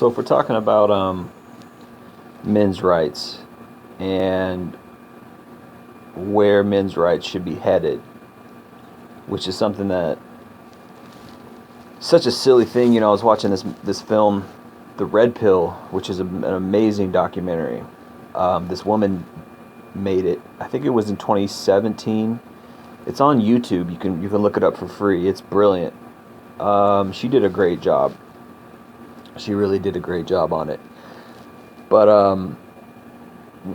So if we're talking about men's rights and where men's rights should be headed, which is something that such a silly thing. I was watching this film, The Red Pill, which is an amazing documentary. This woman made it. I think it was in 2017. It's on YouTube. You can look it up for free. It's brilliant. She did a great job. She really did a great job on it. But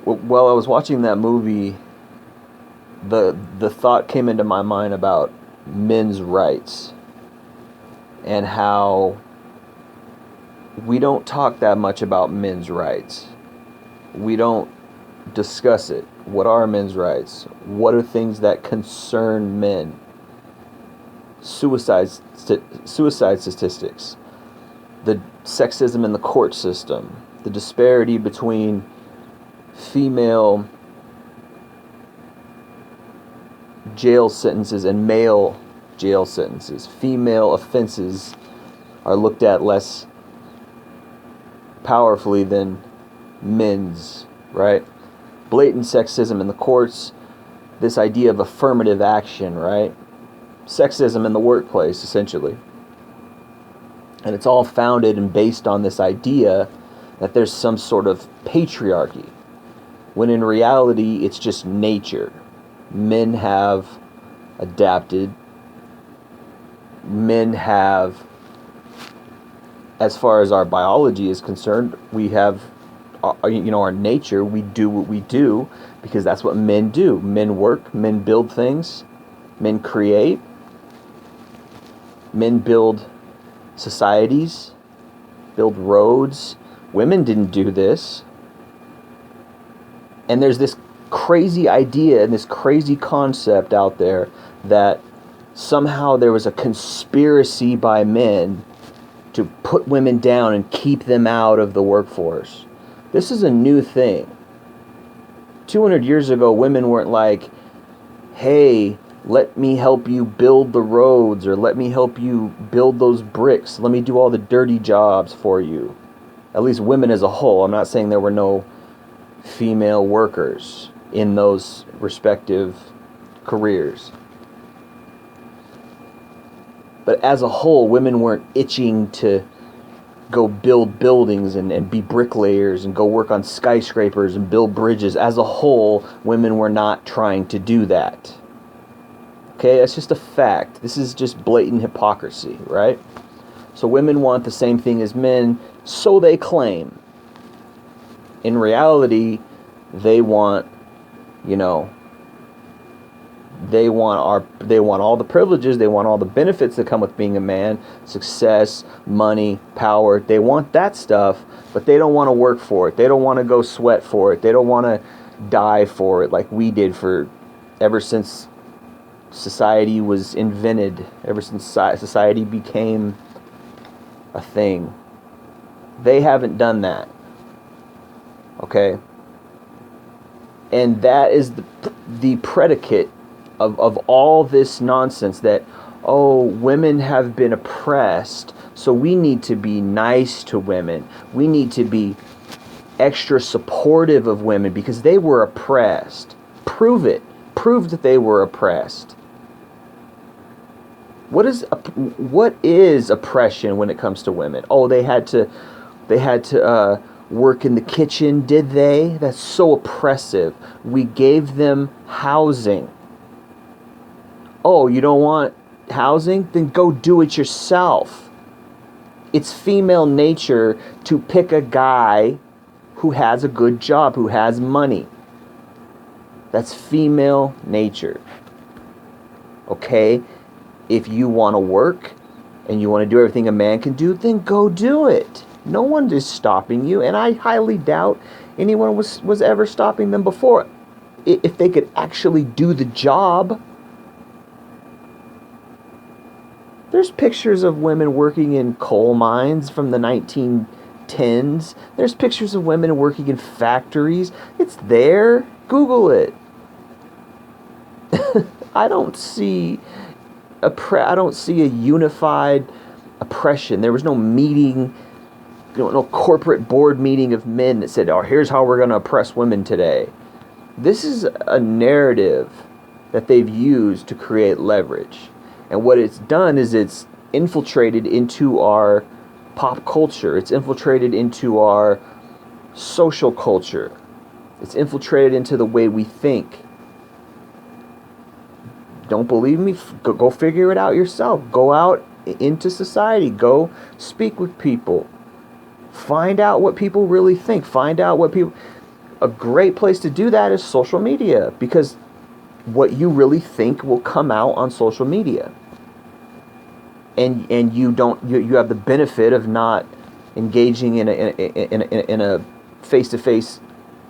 while I was watching that movie, the thought came into my mind about men's rights and how we don't talk that much about men's rights. We don't discuss it. What are men's rights? What are things that concern men? Suicide statistics, the sexism in the court system, the disparity between female jail sentences and male jail sentences. Female offenses are looked at less powerfully than men's, right? Blatant sexism in the courts, this idea of affirmative action, right? Sexism in the workplace, essentially. And it's all founded and based on this idea that there's some sort of patriarchy, when in reality it's just nature. Men have adapted. Men have, as far as our biology is concerned, we have our nature. We do what we do because that's what men do. Men work, men build things, men create, men build societies, build roads. Women didn't do this. And there's this crazy idea and this crazy concept out there that somehow there was a conspiracy by men to put women down and keep them out of the workforce. This is a new thing. 200 years ago, women weren't like, hey, let me help you build the roads, or let me help you build those bricks. Let me do all the dirty jobs for you. At least women as a whole. I'm not saying there were no female workers in those respective careers. But as a whole, women weren't itching to go build buildings and be bricklayers and go work on skyscrapers and build bridges. As a whole, women were not trying to do that. Okay, that's just a fact. This is just blatant hypocrisy, right? So women want the same thing as men, so they claim. In reality, they want, they want all the privileges, they want all the benefits that come with being a man, success, money, power. They want that stuff, but they don't want to work for it. They don't want to go sweat for it. They don't want to die for it like we did ever since society was invented, ever since society became a thing. They haven't done that. Okay? And that is the predicate of all this nonsense that, women have been oppressed, so we need to be nice to women. We need to be extra supportive of women because they were oppressed. Prove it. Prove that they were oppressed. What is oppression when it comes to women? They had to work in the kitchen, did they? That's so oppressive. We gave them housing. You don't want housing? Then go do it yourself. It's female nature to pick a guy who has a good job, who has money. That's female nature. Okay? If you want to work and you want to do everything a man can do, then go do it. No one is stopping you, and I highly doubt anyone was ever stopping them before. If they could actually do the job. There's pictures of women working in coal mines from the 1910s. There's pictures of women working in factories. It's there. Google it. I don't see a unified oppression. There was no meeting no corporate board meeting of men that said, "Oh, here's how we're going to oppress women today." This is a narrative that they've used to create leverage. And what it's done is it's infiltrated into our pop culture. It's infiltrated into our social culture. It's infiltrated into the way we think. Don't believe me? Go figure it out yourself. Go out into society. Go speak with people. Find out what people really think. Find out what people... A great place to do that is social media, because what you really think will come out on social media. And you have the benefit of not engaging in a face-to-face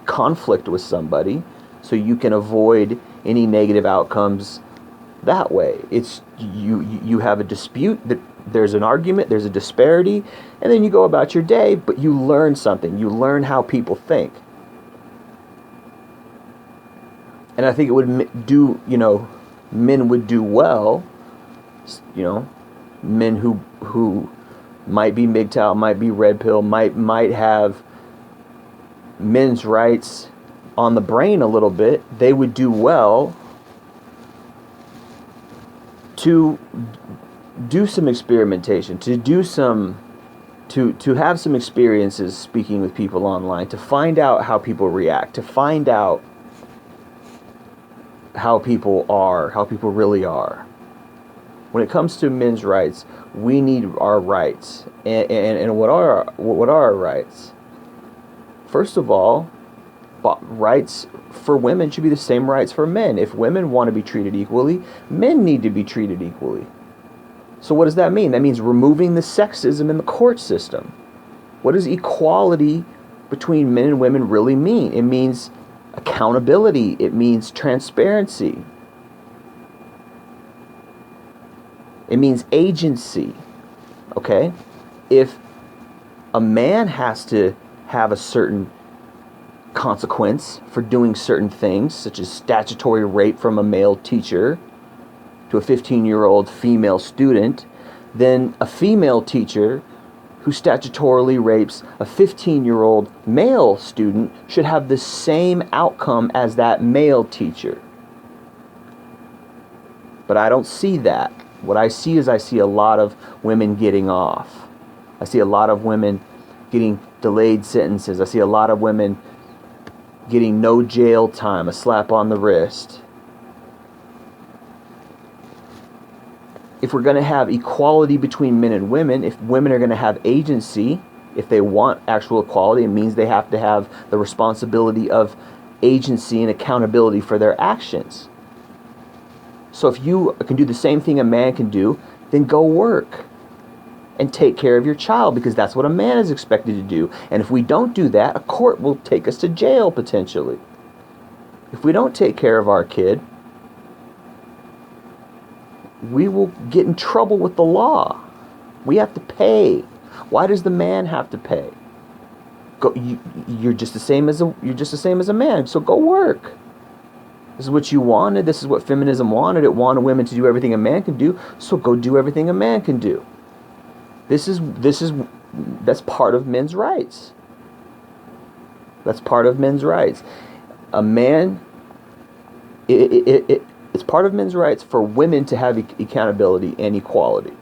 conflict with somebody, so you can avoid any negative outcomes that way. It's you have a dispute, that there's an argument, there's a disparity, and then you go about your day, but you learn something. You learn how people think. And I think it would do, men would do well, men who might be MGTOW, might be red pill, might have men's rights on the brain a little bit. They would do well to do some experimentation, to have some experiences speaking with people online, to find out how people react, to find out how people really are. When it comes to men's rights, we need our rights. And what are our rights? First of all, rights for women should be the same rights for men. If women want to be treated equally, men need to be treated equally. So what does that mean? That means removing the sexism in the court system. What does equality between men and women really mean? It means accountability. It means transparency. It means agency. Okay? If a man has to have a certain consequence for doing certain things, such as statutory rape from a male teacher to a 15-year-old female student, then a female teacher who statutorily rapes a 15-year-old male student should have the same outcome as that male teacher. But I don't see that. What I see is a lot of women getting off. I see a lot of women getting delayed sentences. I see a lot of women getting no jail time, a slap on the wrist. If we're going to have equality between men and women, if women are going to have agency, if they want actual equality, it means they have to have the responsibility of agency and accountability for their actions. So if you can do the same thing a man can do, then go work and take care of your child, because that's what a man is expected to do. And if we don't do that, a court will take us to jail potentially. If we don't take care of our kid, we will get in trouble with the law. We have to pay. Why does the man have to pay? You're just the same as a man. So go work. This is what you wanted. This is what feminism wanted. It wanted women to do everything a man can do. So go do everything a man can do. That's part of men's rights. That's part of men's rights. A man, it's part of men's rights for women to have accountability and equality.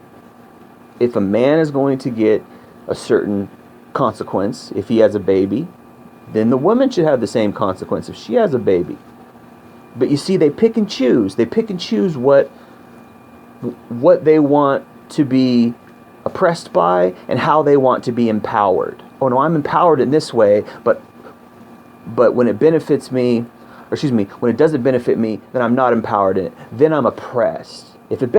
If a man is going to get a certain consequence if he has a baby, then the woman should have the same consequence if she has a baby. But you see, they pick and choose. They pick and choose what they want to be oppressed by and how they want to be empowered. Oh no, I'm empowered in this way, but when it benefits me, when it doesn't benefit me, then I'm not empowered in it. Then I'm oppressed. If it